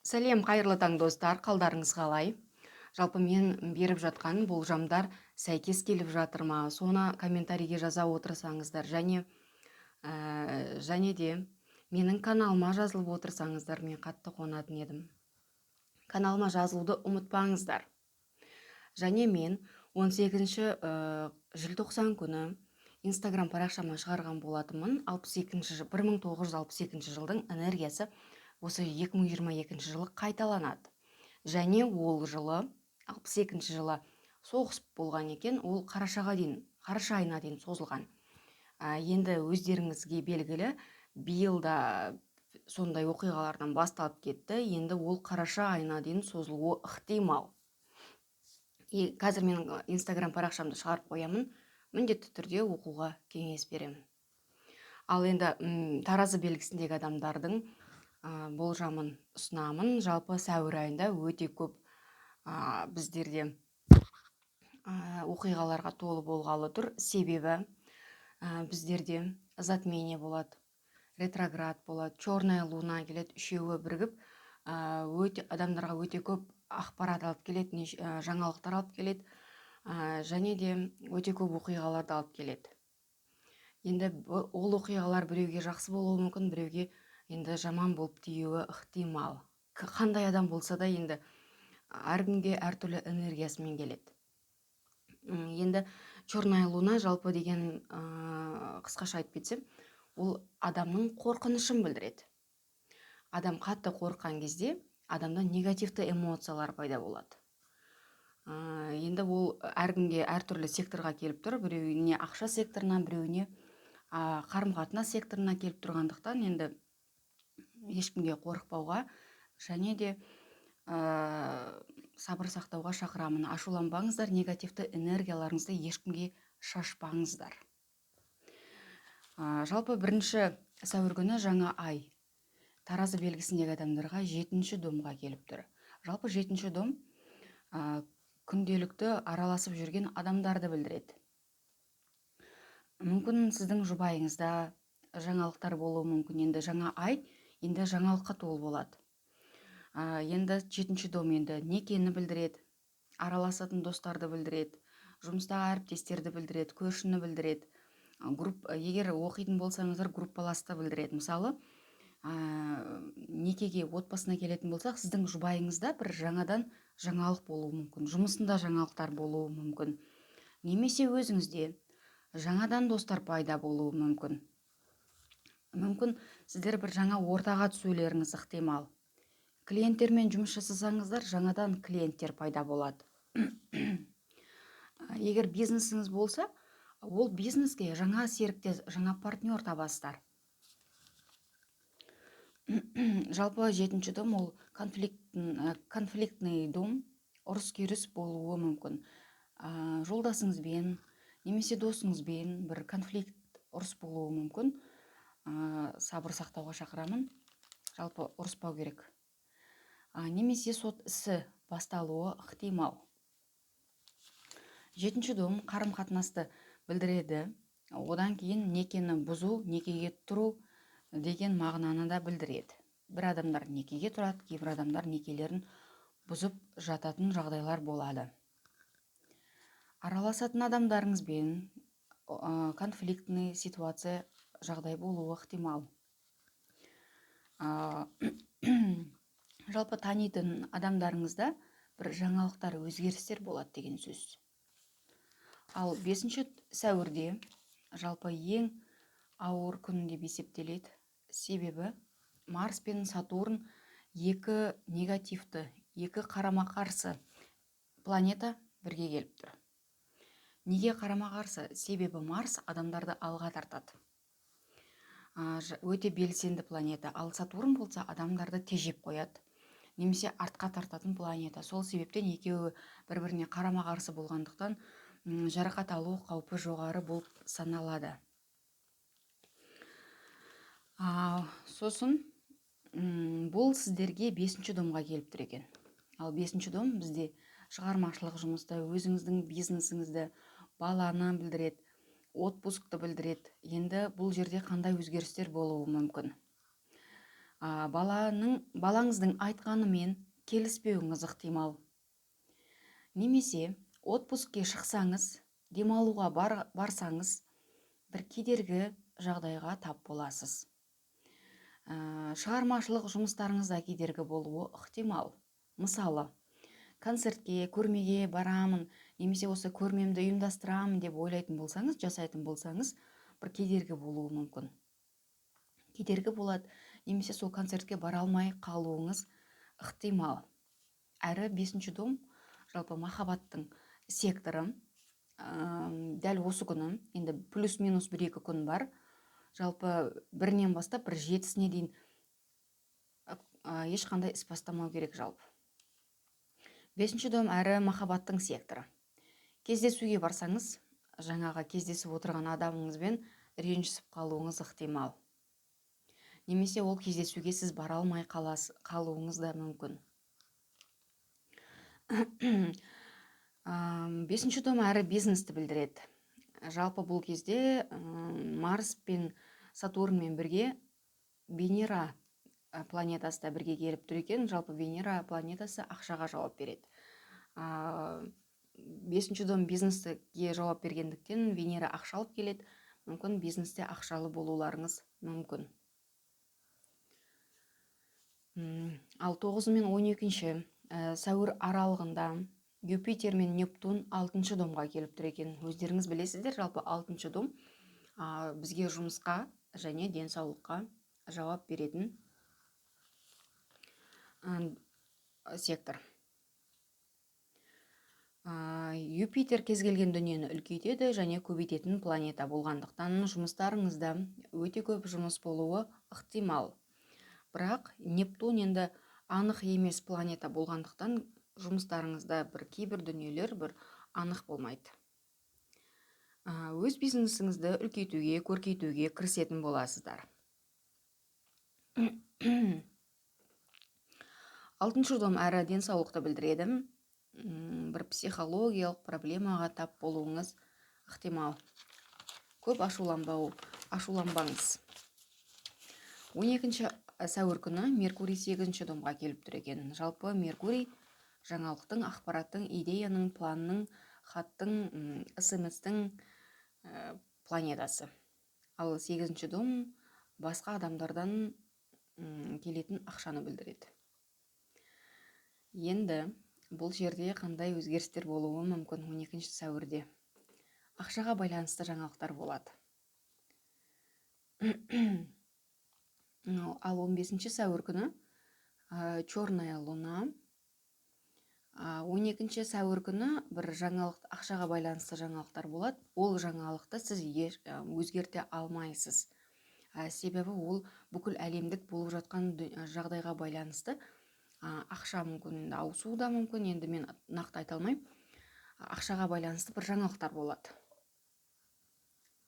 Сәлем, қайырлы таң достар, қалдарыңыз қалай? Жалпы мен беріп жатқан болжамдар сәйкес келіп жатыр ма? Соны комментарийге жаза отырсаңыздар және де менің каналыма жазылып отырсаңыздар мен қатты қуанатын едім. Каналыма жазылуды ұмытпаңыздар. Және мен 18 желтоқсан күні Инстаграм парақшама шығарған болатынмын. 1962 жылдың энергиясы осы 2022 жылы қайталанады. Және ол жылы 62 жылы соғыс болған екен, ол қараша айына дейін созылған. Енді өздеріңізге белгілі, биыл да сондай оқиғалардан басталып кетті. Енді ол қараша айына дейін созылуы ықтимал. Қазір менің Инстаграм парақшамды шығарып қоямын, міндетті түрде оқуға кеңес беремін. Ал енді таразы белгісіндегі адамдардың болжамын ұсынамын. Жалпы сәуір айында өте көп біздерде оқиғаларға толы болғалы тұр. Себебі біздерде затмение болады, ретроград болады, черная луна келеді, үшеуі бірігіп адамдарға өте көп ақпарат алып келеді, жаңалықтар алып келеді, және де өте көп оқиғаларды алып келеді. Енді ол оқиғалар біреуге жақсы болуы мүмкін, біреуге енді жаман болып тиюі ықтимал. Қандай адам болса да енді әркімге әртүрлі энергиясымен келеді. Енді черная луна жалпы деген қысқаша айтып кетсем, ол адамның қорқынышын білдіреді. Адам қатты қорыққан кезде адамда негативті эмоциялар пайда болады. Енді ол әркімге әртүрлі секторға келіп тұр. Біреуіне ақша секторына, біреуіне қарым-қатынас секторына келіп тұрғандықтан енді ешкімге қорықпауға және де сабыр сақтауға шақырамын. Ашуланбаңыздар, негативті энергияларыңызды ешкімге шашпаңыздар. Жалпы 1 сәуір күні жаңа ай таразы белгісіндегі адамдарға 7-ші домға келіп тұр. Жалпы 7-ші дом күнделікті араласып жүрген адамдарды білдіреді. Мүмкін сіздің жұбайыңызда жаңалықтар болуы мүмкін. Енді жаңа ай, енді жаңалыққа толы болады. Енді 7-ші дом енді некені білдіреді, араласатын достарды білдіреді, жұмыстағы әріптестерді білдіреді, көршіні білдіреді. Егер оқитын болсаңыздар, группаласты білдіреді. Мысалы, некеге, отбасына келетін болсақ, сіздің жұбайыңызда бір жаңадан жаңалық болуы мүмкін, жұмысында жаңалықтар болуы мүмкін, немесе өзіңізде жаңадан достар пайда болуы мүмкін. Мүмкін сіздер бір жаңа ортаға түсулеріңіз ықтимал. Клиенттермен жұмыс жасасаңыздар, жаңадан клиенттер пайда болады. Егер бизнесіңіз болса, ол бизнеске жаңа серіктес, жаңа партнер табасыздар. Жалпы 7-ші дом ол конфликтный дом, ұрыс-керіс болуы мүмкін. Жолдасыңызбен, немесе досыңызбен бір конфликт, ұрыс болуы мүмкін. Сабыр сақтауға шақырамын. Жалпы ұрыспау керек. Немесе сот ісі басталуы ықтимал. 7-ші дом қарым-қатынасты білдіреді. Одан кейін некені бұзу, некеге тұру деген мағынаны да білдіреді. Бір адамдар некеге тұрады, кейбір адамдар некелерін бұзып жататын жағдайлар болады. Араласатын адамдарыңызбен конфликтный ситуация жағдай болуы ықтимал. Жалпы танитын адамдарыңызда бір жаңалықтар, өзгерістер болады деген сөз. Ал 5-ші сәуірде жалпы ең ауыр күн деп есептеледі. Себебі Марс пен Сатурн екі негативті, екі қарама-қарсы планета бірге келіп тұр. Неге қарама-қарсы? Себебі Марс адамдарды алға тартады. Өте белсенді планета. Ал Сатурн болса адамдарды тежеп қояды, немесе артқа тартатын планета. Сол себептен екеуі бір-біріне қарама-қарсы болғандықтан жарақат алу қаупі жоғары болып саналады. Сосын бұл сіздерге 5-ші домға келіп тұр екен. Ал 5-ші дом бізде шығармашылық жұмысты, өзіңіздің бизнесіңізді, баланы білдіреді, отпускты білдіреді. Енді бұл жерде қандай өзгерістер болуы мүмкін? балаңыздың айтқанымен келіспеуіңіз ықтимал. Немесе отпускке шықсаңыз, демалуға барсаңыз, бір кедергі жағдайға тап боласыз. Шығармашылық жұмыстарыңызда кедергі болуы ықтимал. Мысалы, концертке, көрмеге барамын, немесе осы көрмемді ұйымдастырамын деп ойлайтын болсаңыз, жасайтын болсаңыз, бір кедергі болуы мүмкін. Кедергі болады, немесе сол концертке бара алмай қалуыңыз ықтимал. Әрі 5-ші дом, жалпы махаббаттың секторы. Дәл осы күні, енді плюс-минус 1-2 күн бар. Жалпы 1-нен бастап 7-сіне дейін ешқандай іс бастамау керек жалпы. 5-ші дом әрі махаббаттың секторы. Кездесуге барсаңыз, жаңаға кездесіп отырған адамыңызбен ренжісіп қалуыңыз ықтимал. Немесе ол кездесуге сіз бара алмай қалуыңыз да мүмкін. 5-ші дом әрі бизнесті білдіреді. Жалпы бұл кезде Марс пен Сатурнмен бірге Венера планетасы да бірге келіп тұр екен. Жалпы Венера планетасы ақшаға жауап береді. 5-ші дом бизнеске жауап бергендіктен Венера ақша алып келеді. Мүмкін бизнесте ақшалы болуларыңыз мүмкін. Ал 9 мен 12 сәуір аралығында Юпитер мен Нептун 6-шы домға келіп тұр екен. Өздеріңіз білесіздер, жалпы 6-шы дом бізге жұмысқа және денсаулыққа жауап беретін сектор. Юпитер кез келген дүниені үлкейтеді және көбейтетін планета болғандықтан жұмыстарыңызда өте көп жұмыс болуы ықтимал. Бірақ Нептун енді анық емес планета болғандықтан жұмыстарыңызда кейбір дүниелер анық болмайды. Өз бизнесіңізді үлкейтуге, көркейтуге кірісетін боласыздар. 6-шы дом әрі денсаулықты білдіреді. Бір психологиялық проблемаға тап болуыңыз ықтимал. Көп ашуланбаңыз. 12-ші сәуір күні Меркурий 8-ші домға келіп тұр екен. Жалпы Меркурий жаңалықтың, ақпараттың, идеяның, планның, хаттың, СМС-тің планетасы. Ал 8-ші дом басқа адамдардан келетін ақшаны білдіреді. Енді бұл жерде қандай өзгерістер болуы мүмкін 12-ші сәуірде? Ақшаға байланысты жаңалықтар болады. Ал 15-ші сәуір күні черная луна. 12-ші сәуір күні бір ақшаға байланысты жаңалықтар болады. Ол жаңалықты сіз өзгерте алмайсыз. Себебі ол бүкіл әлемдік болып жатқан жағдайға байланысты. Ақша мүмкін ауысуы да мүмкін, енді мен нақты айта алмаймын. Ақшаға байланысты бір жаңалықтар болады.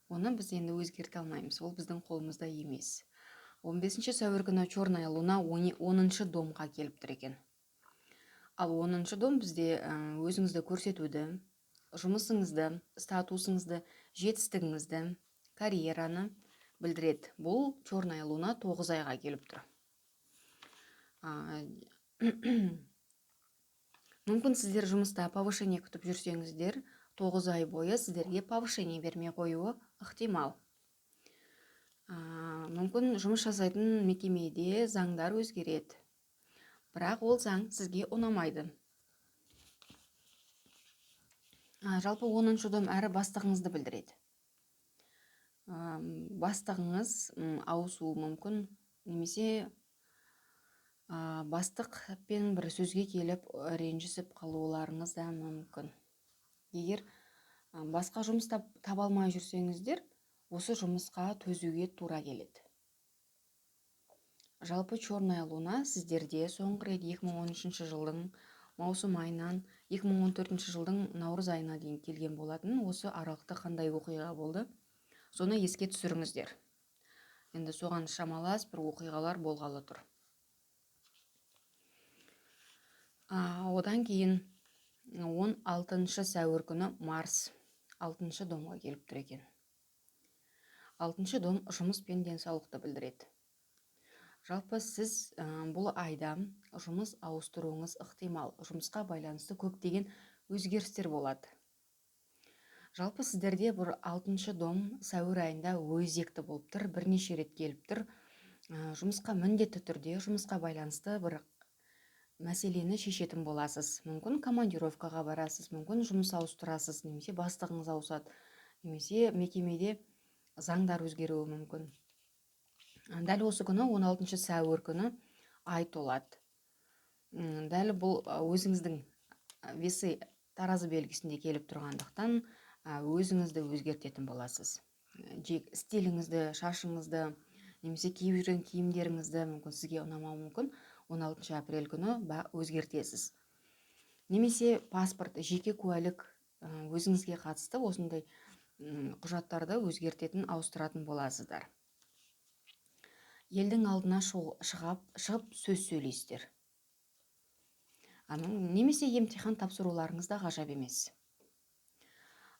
Оны біз енді өзгерте алмаймыз, ол біздің қолымызда емес. 15-ші сәуір күні черная луна 10-шы домға келіп тұр екен. Ал 10-шы дом бізде өзіңізді көрсетуді, жұмысыңызды, статусыңызды, жетістігіңізді, карьераны білдіреді. Бұл черная луна 9 айға келіп тұр. Мүмкін сіздер жұмыста повышение күтіп жүрсеңіздер, 9 ай бойы сіздерге повышение бермей қоюы ықтимал. Мүмкін жұмыс жасайтын мекемеде заңдар өзгереді. Бірақ ол заң сізге ұнамайды. Жалпы 10-шы дом әрі бастығыңызды білдіреді. Бастығыңыз ауысуы мүмкін, немесе бастықпен бір сөзге келіп ренжісіп қалуларыңыз да мүмкін. Егер басқа жұмыс таба алмай жүрсеңіздер, осы жұмысқа төзуге тура келеді. Жалпы черная луна сіздерде соңғы рет 2013 жылдың маусым айынан 2014 жылдың наурыз айына дейін келген болатын. Осы аралықта қандай оқиға болды? Соны еске түсіріңіздер. Енді соған шамалас бір оқиғалар болғалы тұр. Одан кейін 16-шы сәуір күні Марс 6-шы домға келіп тұр екен. 6-шы дом жұмыс пен денсаулықты білдіреді. Жалпы сіз бұл айда жұмыс ауыстыруыңыз ықтимал. Жұмысқа байланысты көптеген өзгерістер болады. Жалпы сіздерде бір 6-шы дом сәуір айында өзекті болып тұр, бірнеше рет келіп тұр. Жұмысқа міндетті түрде жұмысқа байланысты бір мәселені шешетін боласыз. Мүмкін командировкаға барасыз, мүмкін жұмыс ауыстырасыз, немесе бастығыңыз ауысады, немесе мекемеде заңдар өзгеруі мүмкін. Дәл осы күні 16 сәуір күні ай толады. Дәл бұл өзіңіздің весы таразы белгісінде келіп тұрғандықтан өзіңізді өзгертетін боласыз. Стиліңізді, шашыңызды, немесе киіп жүрген киімдеріңізді мүмкін сізге ұнамауы мүмкін 16 апрель күні өзгертесіз. Немесе паспорт, жеке куәлік өзіңізге қатысты осындай құжаттарды өзгертетін, ауыстыратын боласыздар. Елдің алдына шығып сөз сөйлейсіздер. Немесе емтихан тапсыруларыңыз да ғажап емес.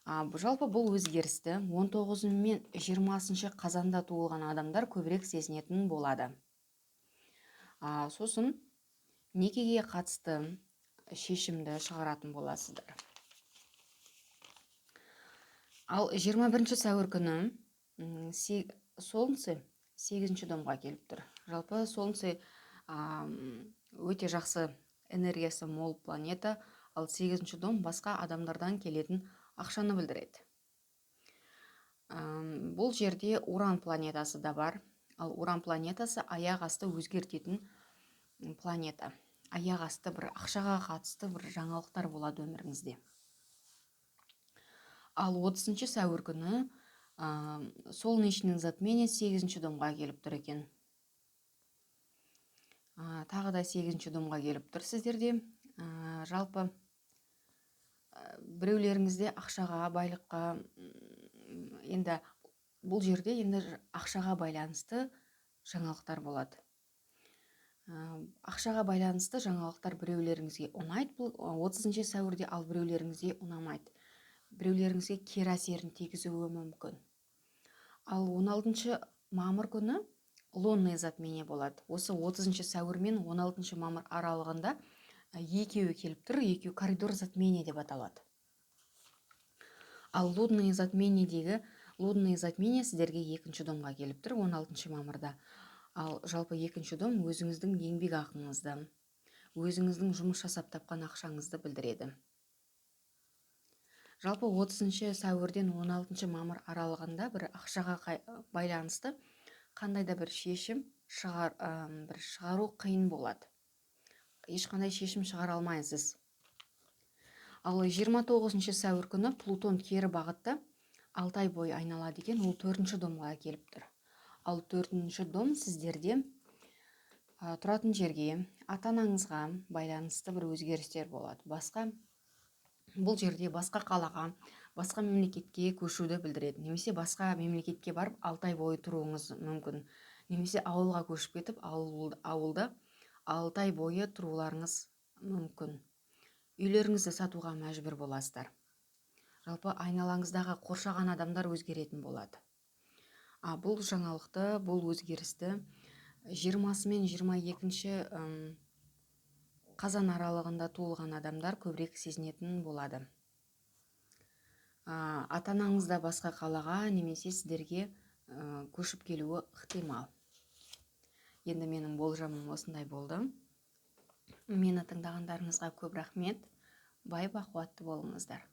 Жалпы бұл өзгерісті 19 мен 20 қазанда туылған адамдар көбірек сезінетін болады. Сосын некеге қатысты шешімді шығаратын боласыздар. Ал 21 сәуір күні Солнце 8-ші домға келіп тұр. Жалпы Солнце өте жақсы энергиясы мол планета, ал 8-ші дом басқа адамдардан келетін ақшаны білдіреді. Бұл жерде Уран планетасы да бар, ал Уран планетасы аяқ асты өзгертетін планета. Аяқ асты бір ақшаға қатысты бір жаңалықтар болады өміріңізде. Ал 30 сәуір күні солнечный затмение 8-ші домға келіп тұр екен. Тағы да 8-ші домға келіп тұр сіздерде. Жалпы біреулеріңізде ақшаға, байлыққа, енді бұл жерде енді ақшаға байланысты жаңалықтар болады. Ақшаға байланысты жаңалықтар біреулеріңізге ұнайды бұл 30 сәуірде, ал біреулеріңізге ұнамайды. Біреулеріңізге кері әсерін тигізуі мүмкін. Ал 16 мамыр күні лунный затмение болады. Осы 30 сәуір мен 16 мамыр аралығында екеуі келіп тұр, екеуі коридор затмение деп аталады. Ал лунный затмениедегі лунный затмение сіздерге 2-ші домға келіп тұр 16 мамырда. Ал жалпы 2-ші дом өзіңіздің еңбек ақыңызды, өзіңіздің жұмыс жасап тапқан ақшаңызды білдіреді. Жалпы 30 сәуірден 16 мамыр аралығында бір ақшаға байланысты қандай да бір шешім шығару қиын болады. Ешқандай шешім шығара алмайсыз. Ал 29 сәуір күні Плутон кері бағытта 6 ай бойы айналады екен, ол 4-ші домға келіп тұр. Ал 4-ші дом сіздерде тұратын жерге, ата-анаңызға байланысты бір өзгерістер болады. Бұл жерде басқа қалаға, басқа мемлекетке көшуді білдіреді. Немесе басқа мемлекетке барып 6 ай бойы тұруыңыз мүмкін. Немесе ауылға көшіп кетіп, ауылда 6 ай бойы тұруларыңыз мүмкін. Үйлеріңізді сатуға мәжбүр боласыздар. Жалпы айналаңыздағы қоршаған адамдар өзгеретін болады. Бұл жаңалықты, бұл өзгерісті 20 мен 22 қазан аралығында туылған адамдар көбірек сезінетін болады. Ата-анаңыз да басқа қалаға немесе сіздерге көшіп келуі ықтимал. Енді менің болжамым осындай болды. Мені тыңдағандарыңызға көп рахмет. Бай бақуатты болыңыздар.